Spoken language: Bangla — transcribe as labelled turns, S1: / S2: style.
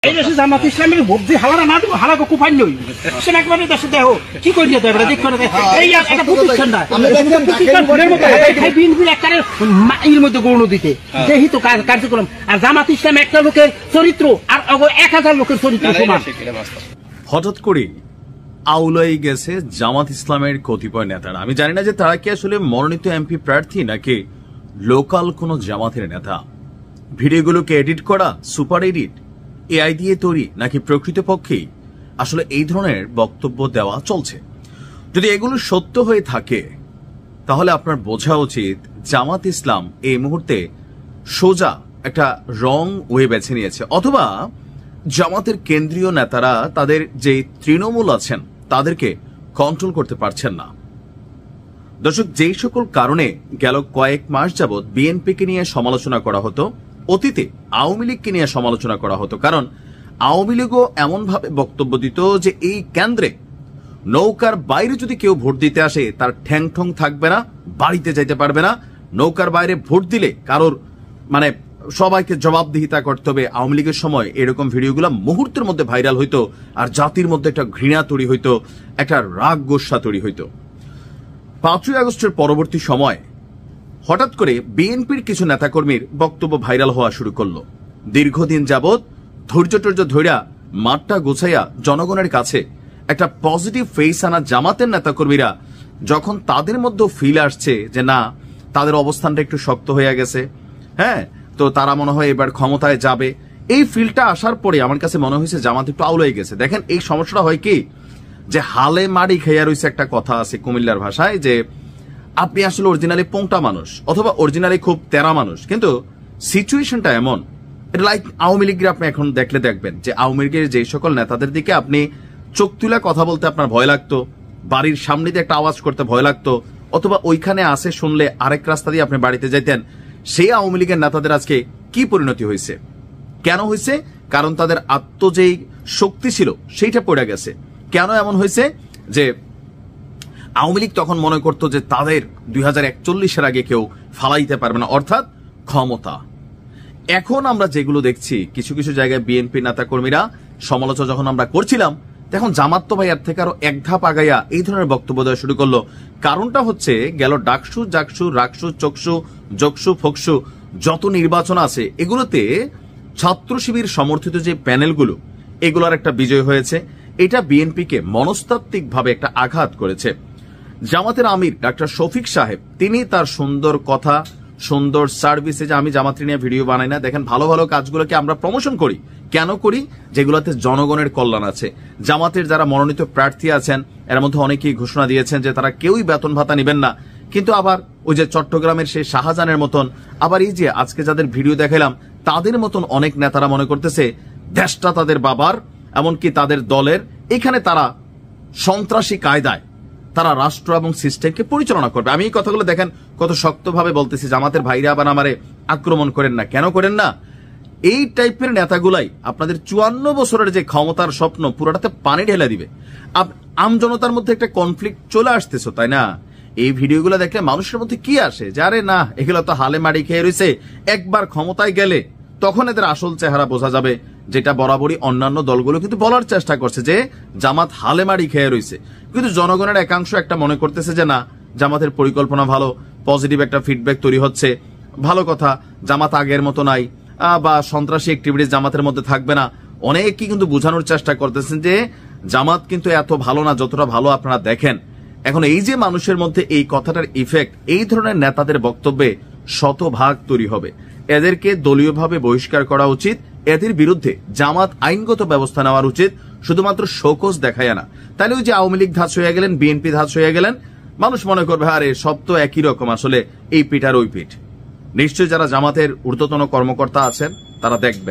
S1: এই দেশে জামাত ইসলামের ভোট দিয়ে হালারা না দিব হালাকে কুপাই নই সে একবারে দেশে দেখো কি করি যেতে এবারে দেখ করে এই একটা প্রতিষ্ঠান না বিএনপির একটা এর মধ্যে গৌণ দিতে যেই তো কার্যক্রম আর জামাত ইসলাম একটা লোকের চরিত্র আর 1000 লোকের চরিত্র সমান।
S2: হঠাৎ করে আউলাই গেছে জামাত ইসলামের কতিপয় নেতারা। আমি জানি না যে তারা কি আসলে মনোনীত এমপি প্রার্থী নাকি লোকাল কোন জামাতের নেতা। ভিডিওগুলোকে এডিট করা, সুপার এডিট, এআই দিয়ে তৈরি নাকি প্রকৃতপক্ষেই আসলে এই ধরনের বক্তব্য দেওয়া চলছে। যদি এগুলো সত্য হয়ে থাকে তাহলে আপনার বোঝা উচিত জামাত ইসলাম এই মুহূর্তে সোজা একটা রং ওয়ে বেছে নিয়েছে, অথবা জামাতের কেন্দ্রীয় নেতারা তাদের যে তৃণমূল আছেন তাদেরকে কন্ট্রোল করতে পারছেন না। দর্শক, যেই সকল কারণে গেল কয়েক মাস যাবৎ বিএনপিকে নিয়ে সমালোচনা করা হতো, অতীতে আওয়ামী লীগকে নিয়ে সমালোচনা করা হতো, কারণ আওয়ামী লীগও এমনভাবে বক্তব্য দিত যে এই কেন্দ্রে নৌকার বাইরে যদি কেউ ভোট দিতে আসে তার ঠ্যাং ঠং থাকবে না, বাড়িতে যাইতে পারবে না, নৌকার বাইরে ভোট দিলে কারোর মানে সবাইকে জবাবদিহিতা করতে হবে। আওয়ামী লীগের সময় এরকম ভিডিওগুলো মুহূর্তের মধ্যে ভাইরাল হইতো, আর জাতির মধ্যে একটা ঘৃণা তৈরি হইতো, একটা রাগ গোসা তৈরি হইতো। 5ই আগস্টের পরবর্তী সময় হঠাৎ করে বিএনপির কিছু নেতাকর্মীর বক্তব্য ভাইরাল হওয়া শুরু করলো। দীর্ঘদিন যাবৎ ধৈর্য ধৈর্যা মাঠটা গোছাইয়া জনগণের কাছে একটা পজিটিভ ফেস আনা জামাতের নেতাকর্মীরা যখন তাদের মধ্যে ফিল আসছে যে না, তাদের অবস্থানটা একটু শক্ত হয়ে গেছে, হ্যাঁ, তো তারা মনে হয় এবার ক্ষমতায় যাবে, এই ফিলটা আসার পরে আমার কাছে মনে হয়েছে জামাত একটু আউল হয়ে গেছে। দেখেন, এই সমস্যাটা হয় কি, যে হালে মাড়ি খেয়া রয়েছে একটা কথা আছে কুমিল্লার ভাষায়, যে আপনি আসলে অরিজিনালি পোংটা মানুষ অথবা অরিজিনালি খুব তেরা মানুষ, কিন্তু সিচুয়েশনটা এমন, লাইক আওয়ামী লীগের আপনি এখন দেখলে দেখবেন যে আওয়ামী লীগের যে সকল নেতাদের দিকে আপনি চোখ তুলে কথা বলতে আপনার ভয় লাগতো, বাড়ির সামনে দিয়ে একটা আওয়াজ করতে ভয় লাগতো, অথবা ওইখানে আসে শুনলে আরেক রাস্তা দিয়ে আপনি বাড়িতে যাইতেন, সেই আওয়ামী লীগের নেতাদের আজকে কি পরিণতি হয়েছে? কেন হয়েছে? কারণ তাদের আত্ম যেই শক্তি ছিল সেইটা পড়ে গেছে। কেন এমন হয়েছে? যে আওয়ামী লীগ তখন মনে করত যে তাদের 2041-এর আগে কেউ ফালাইতে পারবে না, অর্থাৎ ক্ষমতা। এখন আমরা যেগুলো দেখছি কিছু কিছু জায়গায় বিএনপি নেতাকর্মীরা সমালোচনা যখন আমরা করছিলাম, তখন জামাত তো ভাই এর থেকে আরো এক ধাপ আগাইয়া এই ধরনের বক্তব্য দেওয়া শুরু করলো। কারণটা হচ্ছে গেল ডাকসু, জাকসু, রাকসু, চকসু, জকসু, ফকসু যত নির্বাচন আছে এগুলোতে ছাত্র শিবির সমর্থিত যে প্যানেলগুলো, এগুলোর একটা বিজয় হয়েছে। এটা বিএনপিকে মনস্তাত্ত্বিকভাবে একটা আঘাত করেছে। জামাতের আমির ডাক্তার শফিক সাহেব, তিনি তার সুন্দর কথা, সুন্দর সার্ভিসে, যে আমি জামাতের নিয়ে ভিডিও বানাই না, দেখেন ভালো ভালো কাজগুলোকে আমরা প্রমোশন করি। কেন করি? যেগুলোতে জনগণের কল্যাণ আছে। জামাতের যারা মনোনীত প্রার্থী আছেন এর মধ্যে অনেকেই ঘোষণা দিয়েছেন যে তারা কেউই বেতন ভাতা নেবেন না, কিন্তু আবার ওই যে চট্টগ্রামের সেই শাহজাহানের মতন, আবার এই যে আজকে যাদের ভিডিও দেখালাম তাদের মতন অনেক নেতারা মনে করতেছে দেশটা তাদের বাবার, এমনকি তাদের দলের, এখানে তারা সন্ত্রাসী কায়দায় তারা রাষ্ট্র এবং সিস্টেমকে পরিচালনা করবে। আমি এই কথাগুলো দেখেন কত শক্তভাবে বলতেছি, জামাতের ভাইরা আবার আমারে আক্রমণ করেন না। কেন করেন না? এই টাইপের নেতাগুলাই আপনাদের 54 বছরের যে ক্ষমতার স্বপ্ন পুরোটাতে পানি ঢেলে দিবে। আমজনতার মধ্যে একটা কনফ্লিক্ট চলে আসতেছে, তাই না? এই ভিডিওগুলো দেখলে মানুষের মধ্যে কি আসে, যে আরে না, এগুলো তো হালে মাড়ি খেয়ে রয়েছে, একবার ক্ষমতায় গেলে তখন এদের আসল চেহারা বোঝা যাবে। যেটা বরাবরই অন্যান্য দলগুলো কিন্তু বলার চেষ্টা করছে যে জামাত হালে মাড়ি খেয়ে রয়েছে, কিন্তু জনগণের একাংশ একটা মনে করতেছে যে না, জামাতের পরিকল্পনা ভালো, পজিটিভ একটা ফিডব্যাক তৈরি হচ্ছে, ভালো কথা, জামাত আগের মতো নাই, বা সন্ত্রাসী অ্যাক্টিভিটিস জামাতের মধ্যে থাকবে না। অনেকেই কিন্তু বোঝানোর চেষ্টা করতেছেন যে জামাত কিন্তু এত ভালো না যতটা ভালো আপনারা দেখেন। এখন এই যে মানুষের মধ্যে এই কথাটার ইফেক্ট, এই ধরনের নেতাদের বক্তব্যে শতভাগ তৈরি হবে। এদেরকে দলীয়ভাবে বহিষ্কার করা উচিত, এদের বিরুদ্ধে জামাত আইনগত ব্যবস্থা নেওয়ার উচিত, শুধুমাত্র শোকজ দেখায় না। তাহলে ওই যে আওয়ামী লীগ ধাঁচ হয়ে গেলেন, বিএনপি ধাঁচ হয়ে গেলেন, মানুষ মনে করবে আরে সব তো একই রকম, আসলে এই পিঠ আর ওই পিঠ। নিশ্চয়ই যারা জামাতের ঊর্ধ্বতন কর্মকর্তা আছেন তারা দেখবেন।